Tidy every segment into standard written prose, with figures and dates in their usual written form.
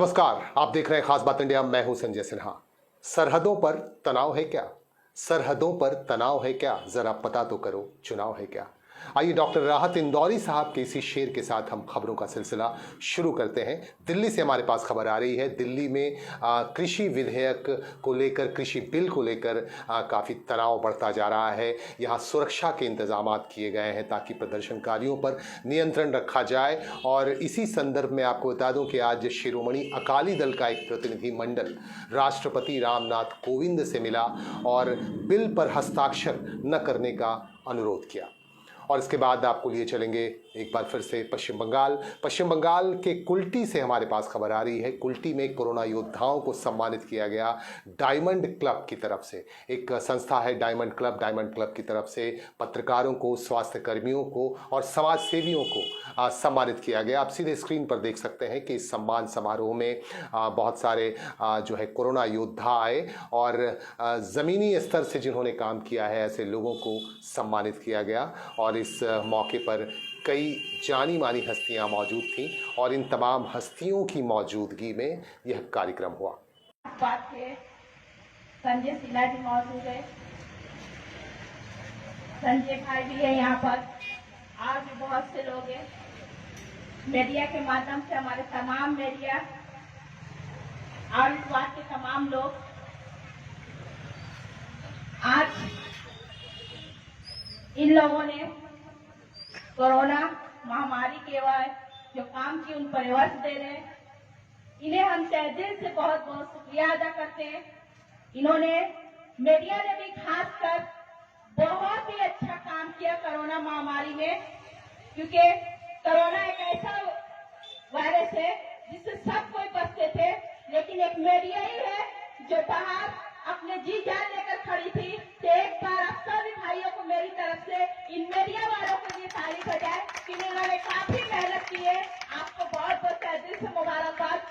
नमस्कार, आप देख रहे हैं खास बात इंडिया। मैं हूं संजय सिन्हा। सरहदों पर तनाव है क्या? सरहदों पर तनाव है क्या? जरा पता तो करो, चुनाव है क्या? आइए डॉक्टर राहत इंदौरी साहब के इसी शेर के साथ हम खबरों का सिलसिला शुरू करते हैं। दिल्ली से हमारे पास खबर आ रही है। दिल्ली में कृषि विधेयक को लेकर, कृषि बिल को लेकर काफ़ी तनाव बढ़ता जा रहा है। यहाँ सुरक्षा के इंतजाम किए गए हैं ताकि प्रदर्शनकारियों पर नियंत्रण रखा जाए। और इसी संदर्भ में आपको बता दूं कि आज शिरोमणि अकाली दल का एक प्रतिनिधिमंडल राष्ट्रपति रामनाथ कोविंद से मिला और बिल पर हस्ताक्षर न करने का अनुरोध किया। और इसके बाद आपको लिए चलेंगे एक बार फिर से पश्चिम बंगाल के कुल्टी से हमारे पास खबर आ रही है। कुल्टी में कोरोना योद्धाओं को सम्मानित किया गया डायमंड क्लब की तरफ से। एक संस्था है डायमंड क्लब की तरफ से पत्रकारों को, स्वास्थ्य कर्मियों को और समाज सेवियों को सम्मानित किया गया। आप सीधे स्क्रीन पर देख सकते हैं कि इस सम्मान समारोह में बहुत सारे जो है कोरोना योद्धा आए और ज़मीनी स्तर से जिन्होंने काम किया है ऐसे लोगों को सम्मानित किया गया। और इस मौके पर कई जानी मानी हस्तियां मौजूद थीं और इन तमाम हस्तियों की मौजूदगी में यह कार्यक्रम हुआ। संजय सिन्हा जी मौजूद है, संजय भाई भी है यहाँ पर, और भी बहुत से लोग हैं। मीडिया के माध्यम से हमारे तमाम मीडिया और इस बात के तमाम लोग आज इन लोगों ने कोरोना महामारी के बाद जो काम की उन पर एवज दे रहे हैं, इन्हें हम तहे दिल से बहुत बहुत शुक्रिया अदा करते हैं। इन्होंने, मीडिया ने भी खासकर बहुत ही अच्छा काम किया कोरोना महामारी में, क्योंकि कोरोना एक ऐसा वायरस है जिससे सब कोई बचते थे, लेकिन एक मीडिया ही है जो बाहर अपने जी जान लेकर खड़ी थी। तो एक बार आप सभी भाइयों को मेरी तरफ से, इन मीडिया वालों के लिए तारीफ हो जाए कि इन्होंने काफी मेहनत की है। आपको बहुत बहुत दिल से मुबारकबाद।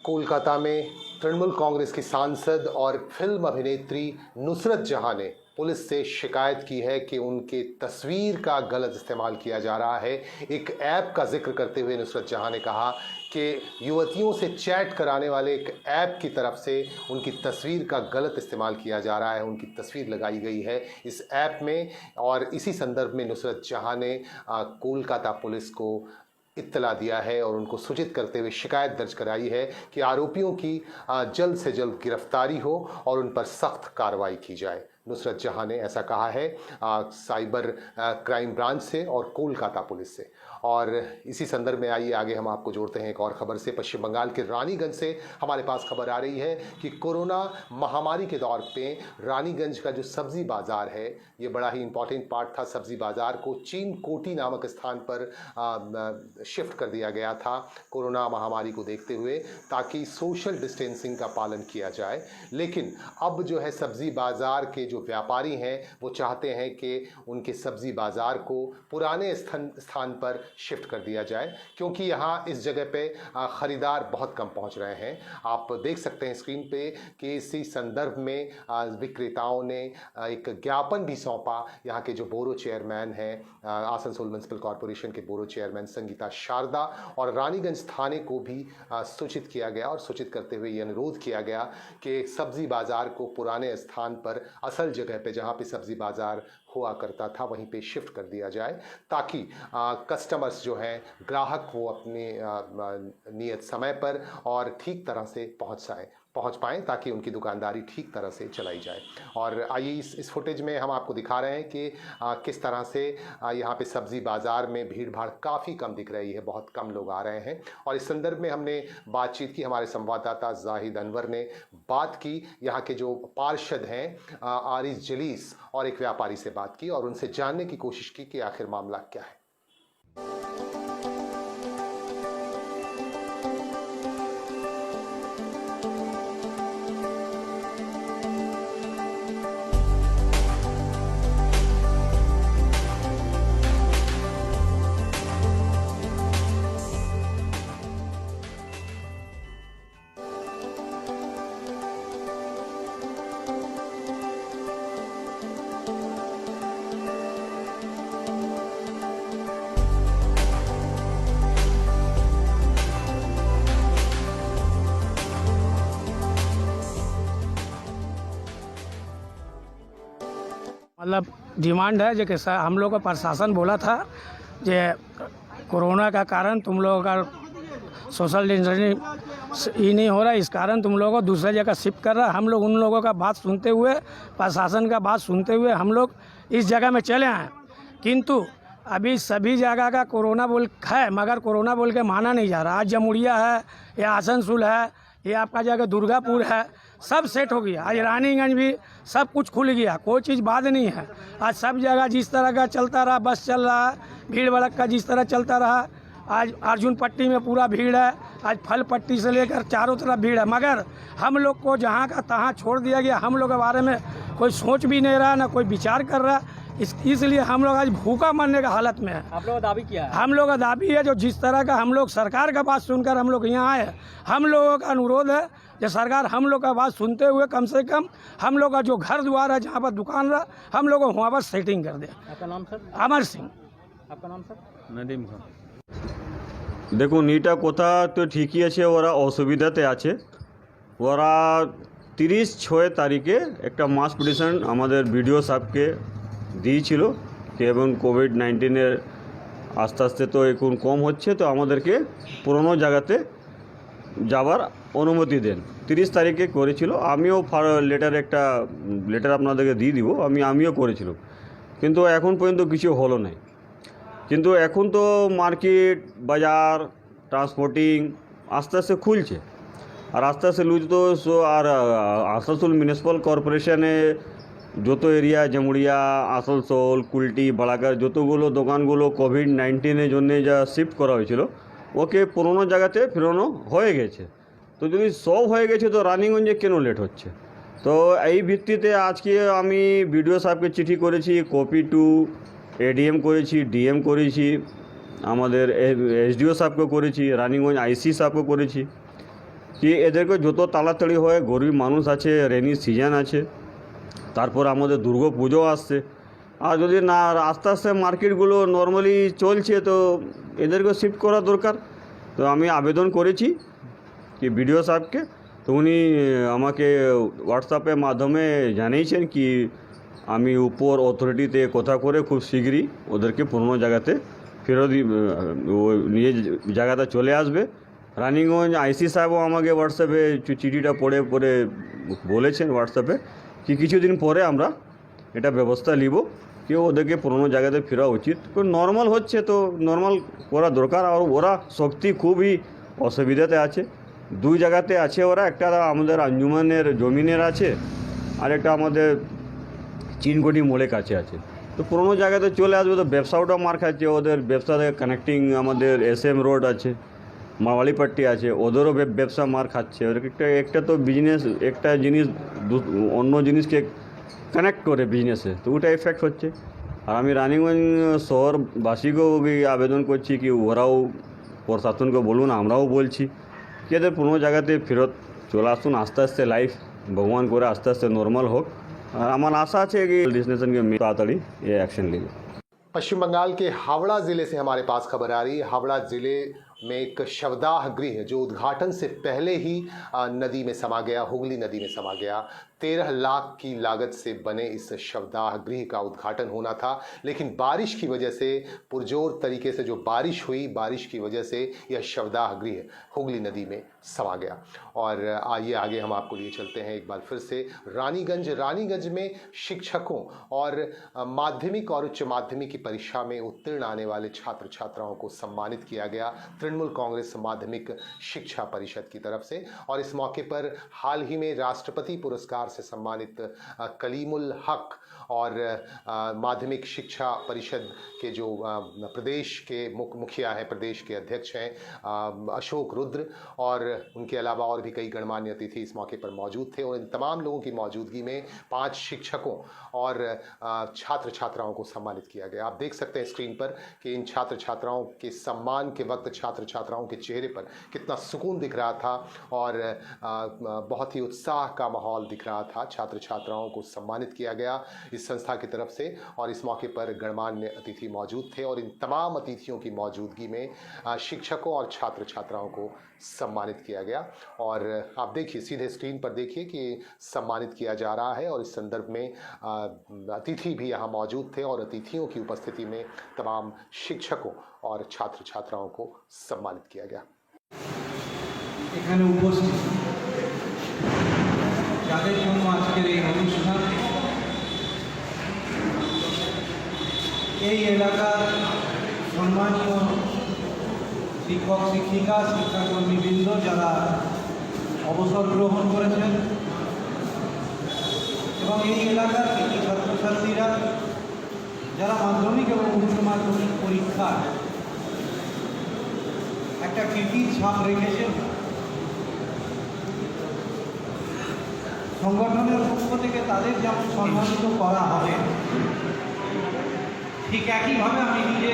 कोलकाता में तृणमूल कांग्रेस की सांसद और फिल्म अभिनेत्री नुसरत जहां ने पुलिस से शिकायत की है कि उनके तस्वीर का गलत इस्तेमाल किया जा रहा है। एक ऐप का जिक्र करते हुए नुसरत जहां ने कहा कि युवतियों से चैट कराने वाले एक ऐप की तरफ से उनकी तस्वीर का गलत इस्तेमाल किया जा रहा है। उनकी तस्वीर लगाई गई है इस ऐप में। और इसी संदर्भ में नुसरत जहां ने कोलकाता पुलिस को इत्तला दिया है और उनको सूचित करते हुए शिकायत दर्ज कराई है कि आरोपियों की जल्द से जल्द गिरफ्तारी हो और उन पर सख्त कार्रवाई की जाए। नुसरत जहां ने ऐसा कहा है साइबर क्राइम ब्रांच से और कोलकाता पुलिस से। और इसी संदर्भ में आइए आगे हम आपको जोड़ते हैं एक और खबर से। पश्चिम बंगाल के रानीगंज से हमारे पास खबर आ रही है कि कोरोना महामारी के दौर पे रानीगंज का जो सब्जी बाज़ार है, ये बड़ा ही इंपॉर्टेंट पार्ट था। सब्जी बाज़ार को चीन कोटी नामक स्थान पर शिफ्ट कर दिया गया था कोरोना महामारी को देखते हुए, ताकि सोशल डिस्टेंसिंग का पालन किया जाए। लेकिन अब जो है सब्जी बाज़ार के जो व्यापारी हैं वो चाहते हैं कि उनके सब्जी बाज़ार को पुराने स्थान पर शिफ्ट कर दिया जाए, क्योंकि यहाँ इस जगह पे ख़रीदार बहुत कम पहुँच रहे हैं। आप देख सकते हैं स्क्रीन पे कि इसी संदर्भ में विक्रेताओं ने एक ज्ञापन भी सौंपा। यहाँ के जो बोरो चेयरमैन हैं, आसनसोल म्यूनसिपल कॉरपोरेशन के बोरो चेयरमैन संगीता शारदा, और रानीगंज थाने को भी सूचित किया गया और सूचित करते हुए ये अनुरोध किया गया कि सब्जी बाज़ार को पुराने स्थान पर, असल जगह पे जहाँ पे सब्जी बाज़ार हुआ करता था वहीं पे शिफ्ट कर दिया जाए, ताकि कस्टमर्स जो हैं, ग्राहक, वो अपने नियत समय पर और ठीक तरह से पहुंच पाएँ ताकि उनकी दुकानदारी ठीक तरह से चलाई जाए। और आइए इस फुटेज में हम आपको दिखा रहे हैं कि किस तरह से यहाँ पे सब्ज़ी बाज़ार में भीड़ भाड़ काफ़ी कम दिख रही है, बहुत कम लोग आ रहे हैं। और इस संदर्भ में हमने बातचीत की, हमारे संवाददाता जाहिद अनवर ने बात की यहाँ के जो पार्षद हैं आरिज जलीस और एक व्यापारी से बात की और उनसे जानने की कोशिश की कि आखिर मामला क्या है। मतलब डिमांड है जो कि हम लोग का प्रशासन बोला था जे कोरोना का कारण तुम लोगों का सोशल डिस्टेंसिंग ये नहीं हो रहा, इस कारण तुम लोगों को दूसरे जगह शिफ्ट कर रहा। हम लोग उन लोगों का बात सुनते हुए, प्रशासन का बात सुनते हुए हम लोग इस जगह में चले आए। किंतु अभी सभी जगह का कोरोना बोल है, मगर कोरोना बोल के माना नहीं जा रहा। आज जमुड़िया है, या आसनसोल है, ये आपका जगह दुर्गापुर है, सब सेट हो गया। आज रानीगंज भी सब कुछ खुल गया, कोई चीज़ बाद नहीं है। आज सब जगह जिस तरह का चलता रहा, बस चल रहा है, भीड़ भड़क का जिस तरह चलता रहा। आज अर्जुन पट्टी में पूरा भीड़ है, आज फल पट्टी से लेकर चारों तरफ भीड़ है, मगर हम लोग को जहाँ का तहाँ छोड़ दिया गया। हम लोग के बारे में कोई सोच भी नहीं रहा, ना कोई विचार कर रहा। इसलिए हम लोग आज भूखा मरने का हालत में है। आप लोगों का दावी क्या है? हम लोग का दावी है जो जिस तरह का हम लोग सरकार का बात सुनकर हम लोग यहाँ आए, हम लोगों का अनुरोध है जो सरकार हम लोग का बात सुनते हुए कम से कम हम लोग का जो घर द्वार है, जहाँ पर दुकान रहा, हम लोग को वहाँ पर सेटिंग कर दे। आपका नाम सर? अमर सिंह। आपका नाम सर? নদীম খান। দেখুন এটা কথা তো ঠিকই আছে, ওরা অসুবিধাতে আছে। ওরা 30/6 তারিখে একটা মাস পিটিশন আমাদের বিডিও সাহেবকে দিয়েছিল এবং কোভিড-19 আস্তে আস্তে তো এখন কম হচ্ছে, তো আমাদেরকে পুরনো জায়গাতে যাওয়ার অনুমতি দেন। 30 তারিখে করেছিল। আমিও লেটার আপনাদেরকে দিয়ে দিব, আমিও করেছিলাম, কিন্তু এখন পর্যন্ত কিছু হলো না। কিন্তু এখন তো মার্কেট বাজার ট্রান্সপোর্টিং আস্তে আস্তে খুলছে, আর আস্তে আস্তে লুজ তো আর আসানসোল মিউনিসিপ্যাল কর্পোরেশনে যত এরিয়া জামুড়িয়া, আসানসোল, কুলটি, বালাঘাট যতগুলো দোকানগুলো কোভিড-19 জন্য যা শিফট করা হয়েছিল ওকে পুরোনো জায়গাতে ফেরানো হয়ে গেছে। তো যদি সব হয়ে গেছে তো রানিগঞ্জে কেন লেট হচ্ছে? তো এই ভিত্তিতে আজকে আমি বিডিও সাহেবকে চিঠি করেছি, কপি টু এডিএম করেছি, ডিএম করেছি, আমাদের এসডিও সাহেবকে করেছি, রানিগঞ্জ আইসি সাহেবকে করেছি কি এদেরকে যত তাড়াতাড়ি হয়, গরিব মানুষ আছে, রেনি সিজন আছে, তারপর আমাদের দুর্গা পুজো আসছে, আর যদি না আস্তে আস্তে মার্কেটগুলো নর্মালি চলছে তো এদেরকে শিফট করা দরকার। তো আমি আবেদন করেছি কি বিডিও সাহেবকে, তো উনি আমাকে হোয়াটসঅ্যাপের মাধ্যমে জানিয়েছেন কি আমি উপর অথরিটিতে কথা করে খুব শীঘ্রই ওদেরকে পুরনো জায়গাতে ফেরত নিয়ে জায়গাটা চলে আসবে। রানিগঞ্জ আইসি সাহেবও আমাকে হোয়াটসঅ্যাপে চিঠিটা পড়ে বলেছেন হোয়াটসঅ্যাপে কি কিছুদিন পরে আমরা এটা ব্যবস্থা নিব কি ওদেরকে পুরনো জায়গাতে ফেরা উচিত। নর্মাল হচ্ছে তো নর্মাল করা দরকার। আর ওরা শক্তি খুবই অসুবিধাতে আছে, দুই জায়গাতে আছে ওরা, একটা আমাদের আঞ্জুমানের জমিনের আছে আর একটা আমাদের চিনকোটি মোড়ের কাছে আছে। তো পুরোনো জায়গাতে চলে আসবে তো ব্যবসাওটা মার খাচ্ছে, ওদের ব্যবসাতে কানেক্টিং আমাদের SM রোড আছে, মাওয়ালিপট্টি আছে, ওদেরও ব্যবসা মার খাচ্ছে। একটা তো বিজনেস একটা জিনিস অন্য জিনিসকে কানেক্ট করে বিজনেসে, তো ওটা এফেক্ট হচ্ছে। আর আমি রানিগঞ্জ শহরবাসীকেও আবেদন করছি কি ওরাও প্রশাসনকে বলুন, আমরাও বলছি কি এদের পুরোনো জায়গাতে ফেরত চলে আসুন। আস্তে আস্তে লাইফ ভগবান করে আস্তে আস্তে নর্মাল হোক। আর আমার আশা আছে कि डेस्टिनेशन के ताड़ाताड़ी ये एक्शन लेंगे। पश्चिम बंगाल के हावड़ा ज़िले से हमारे पास खबर आ रही है। हावड़ा ज़िले में एक शवदाह गृह जो उद्घाटन से पहले ही नदी में समा गया, हुगली नदी में समा गया। 13 लाख की लागत से बने इस शवदाह गृह का उद्घाटन होना था, लेकिन बारिश की वजह से, पुरजोर तरीके से जो बारिश हुई, बारिश की वजह से यह शवदाह गृह हुगली नदी में समा गया। और आइए आगे हम आपको लिए चलते हैं एक बार फिर से रानीगंज में शिक्षकों और माध्यमिक और उच्च माध्यमिक की परीक्षा में उत्तीर्ण आने वाले छात्र छात्राओं को सम्मानित किया गया तृणमूल कांग्रेस माध्यमिक शिक्षा परिषद की तरफ से। और इस मौके पर हाल ही में राष्ट्रपति पुरस्कार से सम्मानित कलीमुल हक और माध्यमिक शिक्षा परिषद के जो प्रदेश के मुखिया हैं, प्रदेश के अध्यक्ष हैं अशोक रुद्र, और उनके अलावा और भी कई गणमान्य अतिथि इस मौके पर मौजूद थे। और इन तमाम लोगों की मौजूदगी में 5 शिक्षकों और छात्र छात्राओं को सम्मानित किया गया। आप देख सकते हैं स्क्रीन पर कि इन छात्र छात्राओं के सम्मान के वक्त छात्र छात्राओं के चेहरे पर कितना सुकून दिख रहा था और बहुत ही उत्साह का माहौल दिख रहा रहा था। छात्र छात्राओं को सम्मानित किया गया इस संस्था की तरफ से और इस मौके पर गणमान्य अतिथि मौजूद थे और इन तमाम अतिथियों की मौजूदगी में शिक्षकों और छात्र छात्राओं को सम्मानित किया गया। और आप देखिए, सीधे स्क्रीन पर देखिए कि सम्मानित किया जा रहा है और इस संदर्भ में अतिथि भी यहाँ मौजूद थे और अतिथियों की उपस्थिति में तमाम शिक्षकों और छात्र छात्राओं को सम्मानित किया गया। এখানে উপস্থিত যাদের জন্য আজকের এই অনুষ্ঠান, এই এলাকার সম্মানীয় শিক্ষক শিক্ষিকা শিক্ষাকর্মীবৃন্দ যারা অবসর গ্রহণ করেছেন এবং এই এলাকার কিছু ছাত্রছাত্রীরা যারা মাধ্যমিক এবং উচ্চ মাধ্যমিক পরীক্ষায় একটা কীর্তির ছাপ রেখেছেন, সংগঠনের পক্ষ থেকে তাদের যেমন সম্মানিত করা হবে, ঠিক একইভাবে আমি নিজে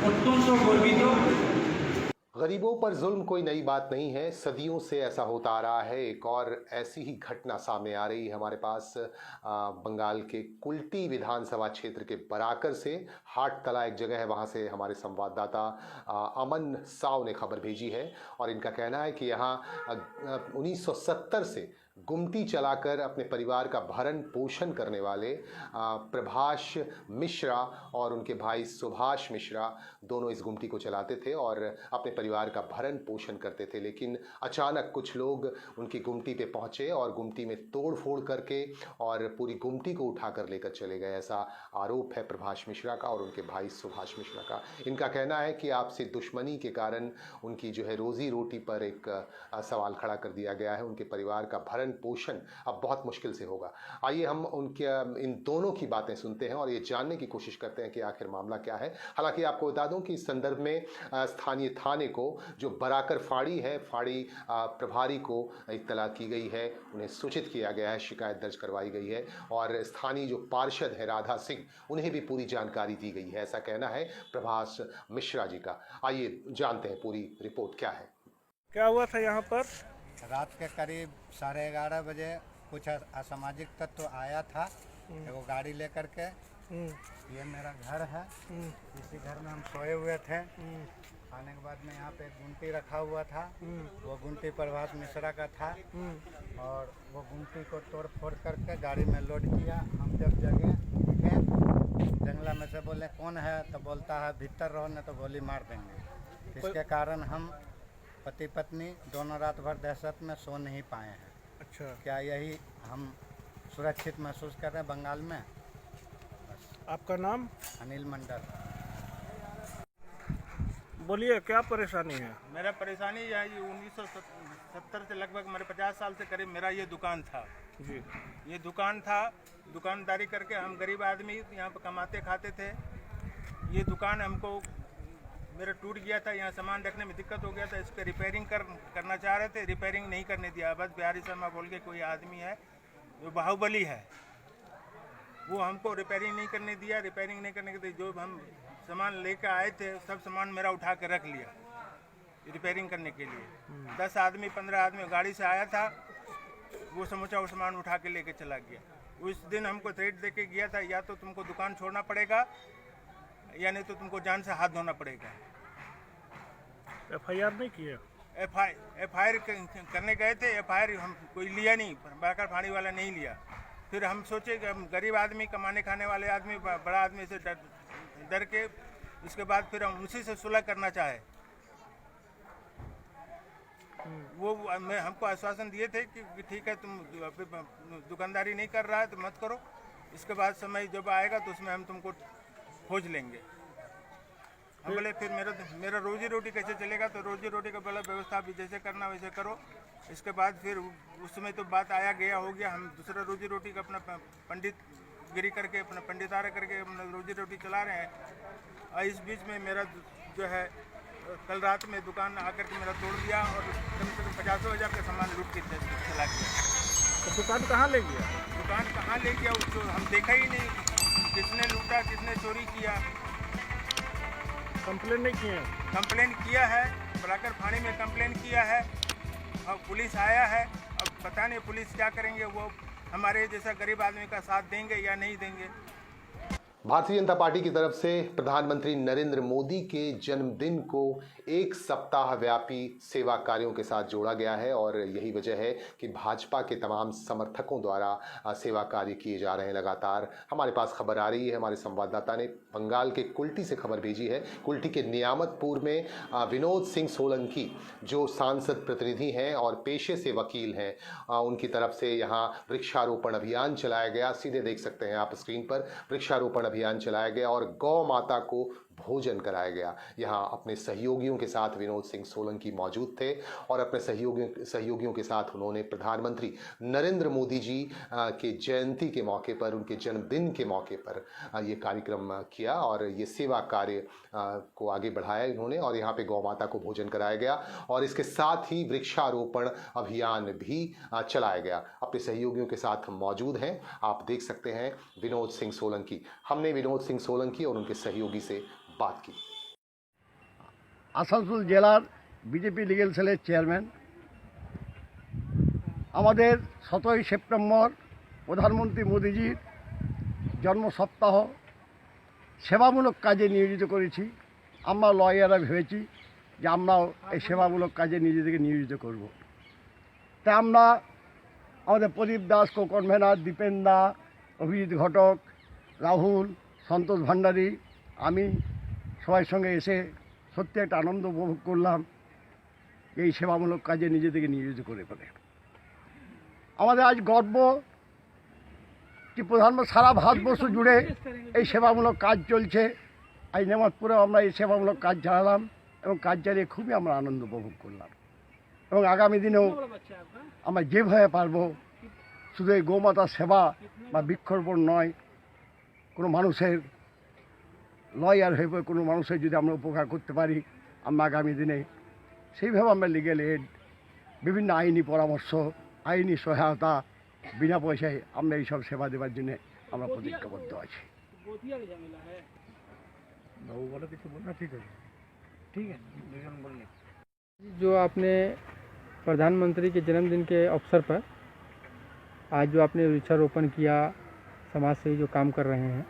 অত্যন্ত গর্বিত। गरीबों पर जुल्म कोई नई बात नहीं है, सदियों से ऐसा होता आ रहा है। एक और ऐसी ही घटना सामने आ रही है हमारे पास बंगाल के कुल्टी विधानसभा क्षेत्र के बराकर से। हाटतला एक जगह है, वहाँ से हमारे संवाददाता अमन साव ने खबर भेजी है और इनका कहना है कि यहाँ 1970 से गुमटी चलाकर अपने परिवार का भरण पोषण करने वाले प्रभाष मिश्रा और उनके भाई सुभाष मिश्रा दोनों इस गुमटी को चलाते थे और अपने परिवार का भरण पोषण करते थे। लेकिन अचानक कुछ लोग उनकी गुमटी पे पहुंचे और गुमटी में तोड़ फोड़ करके और पूरी गुमटी को उठाकर लेकर चले गए। ऐसा आरोप है प्रभाष मिश्रा का और उनके भाई सुभाष मिश्रा का। इनका कहना है कि आपसी दुश्मनी के कारण उनकी जो है रोजी रोटी पर एक सवाल खड़ा कर दिया गया है। उनके परिवार का भरण पोषण अब बहुत मुश्किल से होगा। आइए हम उनके इन दोनों की बातें सुनते हैं और ये जानने की कोशिश करते हैं कि आखिर मामला क्या है। हालांकि आपको बता दूं कि इस संदर्भ में स्थानीय थाने को, जो बराकर फाड़ी है, फाड़ी प्रभारी को इत्तला की गई है, उन्हें सूचित किया गया है, शिकायत दर्ज करवाई गई है और स्थानीय जो पार्षद है राधा सिंह, उन्हें भी पूरी जानकारी दी गई है, ऐसा कहना है प्रभाष मिश्रा जी का। आइए जानते हैं पूरी रिपोर्ट क्या है। क्या हुआ था यहाँ पर? रात के करीब 11:30 बजे कुछ असामाजिक तत्व आया था, वो गाड़ी लेकर के। ये मेरा घर है, इसी घर में हम सोए हुए थे। आने के बाद में यहाँ पे एक गुमटी रखा हुआ था, वो गुमटी प्रभाष मिश्रा का था और वो गुमटी को तोड़ फोड़ करके गाड़ी में लोड किया। हम जब जगह उठे, जंगला में से बोले कौन है, तो बोलता है भीतर रहो नहीं तो गोली मार देंगे। इसके कारण हम पति पत्नी दोनों रात भर दहशत में सो नहीं पाए हैं। अच्छा, क्या यही हम सुरक्षित महसूस कर रहे हैं बंगाल में? आपका नाम? अनिल मंडल। बोलिए, क्या परेशानी है? मेरा परेशानी यह 1970 से लगभग मेरे 50 साल से करीब मेरा ये दुकान था जी। ये दुकान था, दुकानदारी करके हम गरीब आदमी यहाँ पर कमाते खाते थे। ये दुकान हमको मेरा टूट गया था, यहाँ सामान रखने में दिक्कत हो गया था, इसके रिपेयरिंग करना चाह रहे थे, रिपेयरिंग नहीं करने दिया। बस बिहारी शर्मा बोल के कोई आदमी है जो बाहुबली है, वो हमको रिपेयरिंग नहीं करने दिया। रिपेयरिंग नहीं करने के लिए जो हम सामान लेकर आए थे सब सामान मेरा उठा के रख लिया रिपेयरिंग करने के लिए। 10 आदमी 15 आदमी गाड़ी से आया था, वो समूचा वो सामान उठा के लेके चला गया। उस दिन हमको थ्रेट दे के गया था, या तो तुमको दुकान छोड़ना पड़ेगा या नहीं तो तुमको जान से हाथ धोना पड़ेगा। FIR नहीं किया? FIR करने गए थे, FIR हम कोई लिया नहीं, बराकर फाड़ी वाला नहीं लिया। फिर हम सोचे कि हम गरीब आदमी, कमाने खाने वाले आदमी, बड़ा आदमी से डर के उसके बाद फिर हम उसी से सुलह करना चाहे। वो हमको आश्वासन दिए थे कि ठीक है, तुम दुकानदारी नहीं कर रहा है तो मत करो, इसके बाद समय जब आएगा तो उसमें हम तुमको खोज लेंगे। हम बोले फिर मेरा रोजी रोटी कैसे चलेगा, तो रोजी रोटी का बड़ा व्यवस्था भी जैसे करना वैसे करो। इसके बाद फिर उस समय तो बात आया गया हो गया, हम दूसरा रोजी रोटी का अपना पंडित गिरी करके, अपना पंडितारा करके अपना रोजी रोटी चला रहे हैं। और इस बीच में मेरा जो है कल रात में दुकान आकर के मेरा तोड़ दिया और कम से कम 50,000 का सामान लूट के चला गया। तो दुकान कहाँ ले गया? दुकान कहाँ ले गया उसको हम देखा ही नहीं, किसने लूटा, किसने चोरी किया। कंप्लेन नहीं किए? कंप्लेन किया है, बराकर फाड़ी में कंप्लेन किया है और पुलिस आया है। अब पता नहीं पुलिस क्या करेंगे, वो हमारे जैसा गरीब आदमी का साथ देंगे या नहीं देंगे। भारतीय जनता पार्टी की तरफ से प्रधानमंत्री नरेंद्र मोदी के जन्मदिन को एक सप्ताह व्यापी सेवा कार्यों के साथ जोड़ा गया है और यही वजह है कि भाजपा के तमाम समर्थकों द्वारा सेवा कार्य किए जा रहे हैं। लगातार हमारे पास खबर आ रही है, हमारे संवाददाता ने बंगाल के कुल्टी से खबर भेजी है। कुल्टी के नियामतपुर में विनोद सिंह सोलंकी जो सांसद प्रतिनिधि हैं और पेशे से वकील हैं, उनकी तरफ से यहाँ वृक्षारोपण अभियान चलाया गया। सीधे देख सकते हैं आप स्क्रीन पर, वृक्षारोपण अभियान चलाया गया और गौ माता को भोजन कराया गया। यहाँ अपने सहयोगियों के साथ विनोद सिंह सोलंकी मौजूद थे और अपने सहयोगियों के साथ उन्होंने प्रधानमंत्री नरेंद्र मोदी जी के जयंती के मौके पर, उनके जन्मदिन के मौके पर ये कार्यक्रम किया और ये सेवा कार्य को आगे बढ़ाया इन्होंने और यहाँ पे गौ माता को भोजन कराया गया और इसके साथ ही वृक्षारोपण अभियान भी चलाया गया। अपने सहयोगियों के साथ मौजूद हैं, आप देख सकते हैं विनोद सिंह सोलंकी। हमने विनोद सिंह सोलंकी और उनके सहयोगी से बात की। आसानसोल জেলার বিজেপি লিগেল সেলের চেয়ারম্যান আমাদের 17 সেপ্টেম্বর প্রধানমন্ত্রী মোদিজির জন্ম সপ্তাহ সেবামূলক কাজে নিয়োজিত করেছি। আমরা লয়াররা ভেবেছি যে আমরাও এই সেবামূলক কাজে নিজেদেরকে নিয়োজিত করব। তাই আমরা আমাদের প্রদীপ দাস কো কনভেনার, দীপেন দা, অভিজিৎ ঘটক, রাহুল, সন্তোষ ভান্ডারী, আমি সবার সঙ্গে এসে সত্যি একটা আনন্দ উপভোগ করলাম এই সেবামূলক কাজে নিজেদেরকে নিয়োজিত করে ফেলে। আমাদের আজ গর্ব কি প্রধানমন্ত্রী সারা ভারতবর্ষ জুড়ে এই সেবামূলক কাজ চলছে। আজ নেমাতপুরেও আমরা এই সেবামূলক কাজ চালালাম এবং কাজ চালিয়ে খুবই আমরা আনন্দ উপভোগ করলাম এবং আগামী দিনেও আমরা যেভাবে পারবো শুধু এই গোমাতার সেবা বা বৃক্ষরোপণ নয়, কোনো মানুষের লয়ার হয়ে কোনো মানুষের যদি আমরা উপকার করতে পারি, আমরা আগামী দিনে সেইভাবে আমরা লিগেল এড, বিভিন্ন আইনি পরামর্শ, আইনি সহায়তা বিনা পয়সায় আমরা এইসব সেবা দেওয়ার জন্য আমরা প্রতিজ্ঞাবদ্ধ আছি। जो आपने प्रधानमंत्री के जन्मदिन के अवसर पर आज जो आपने वृक्षारोपण किया, समाज से जो काम कर रहे हैं,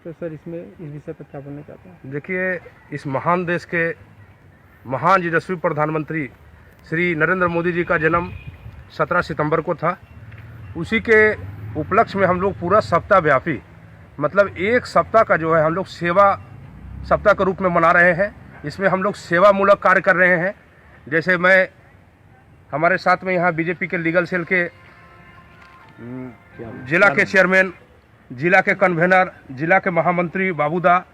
तो सर इसमें इस विषय पर क्या बोलना चाहते हैं? देखिए, इस महान देश के महान यशस्वी प्रधानमंत्री श्री नरेंद्र मोदी जी का जन्म 17 सितंबर को था। उसी के उपलक्ष्य में हम लोग पूरा सप्ताह व्यापी, मतलब एक सप्ताह का जो है हम लोग सेवा सप्ताह के रूप में मना रहे हैं। इसमें हम लोग सेवामूलक कार्य कर रहे हैं। जैसे मैं हमारे साथ में यहाँ बीजेपी के लीगल सेल के जिला के चेयरमैन, जिला के कन्वेनर, जिला के महामंत्री बाबूदा,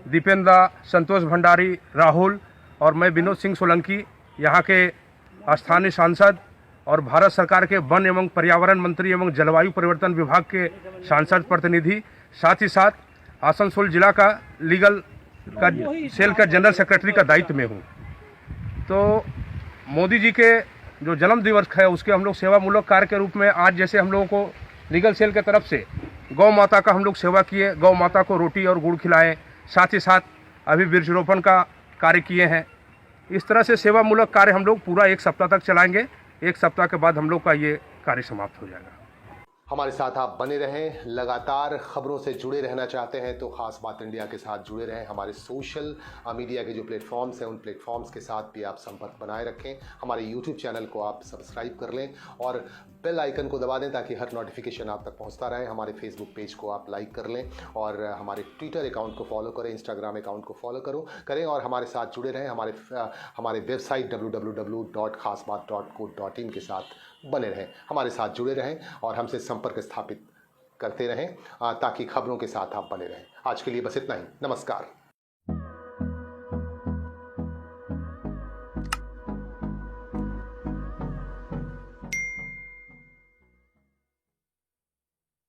दीपेंदा, संतोष भंडारी, राहुल और मैं विनोद सिंह सोलंकी, यहाँ के स्थानीय सांसद और भारत सरकार के वन एवं पर्यावरण मंत्री एवं जलवायु परिवर्तन विभाग के सांसद प्रतिनिधि, साथ ही साथ आसनसोल जिला का लीगल का सेल का जनरल सेक्रेटरी का दायित्व में हूँ। तो मोदी जी के जो जन्म दिवस है उसके हम लोग सेवामूलक कार्य के रूप में आज जैसे हम लोगों को लीगल सेल के तरफ से गौ माता का हम लोग सेवा किए, गौ माता को रोटी और गुड़ खिलाए, साथ ही साथ अभी वृक्षारोपण का कार्य किए हैं। इस तरह से सेवामूलक कार्य हम लोग पूरा एक सप्ताह तक चलाएंगे। एक सप्ताह के बाद हम लोग का ये कार्य समाप्त हो जाएगा। हमारे साथ आप बने रहें। लगातार खबरों से जुड़े रहना चाहते हैं तो खास बात इंडिया के साथ जुड़े रहें। हमारे सोशल मीडिया के जो प्लेटफॉर्म्स हैं उन प्लेटफॉर्म्स के साथ भी आप संपर्क बनाए रखें। हमारे यूट्यूब चैनल को आप सब्सक्राइब कर लें और बेल आइकन को दबा दें ताकि हर नोटिफिकेशन आप तक पहुंचता रहे। हमारे फेसबुक पेज को आप लाइक कर लें और हमारे ट्विटर अकाउंट को फॉलो करें, इंस्टाग्राम अकाउंट को फॉलो करें और हमारे साथ जुड़े रहें। हमारे वेबसाइट www.खासबात.co.in के साथ बने रहें, हमारे साथ जुड़े रहें और हमसे संपर्क स्थापित करते रहें ताकि खबरों के साथ आप बने रहें। आज के लिए बस इतना ही। नमस्कार।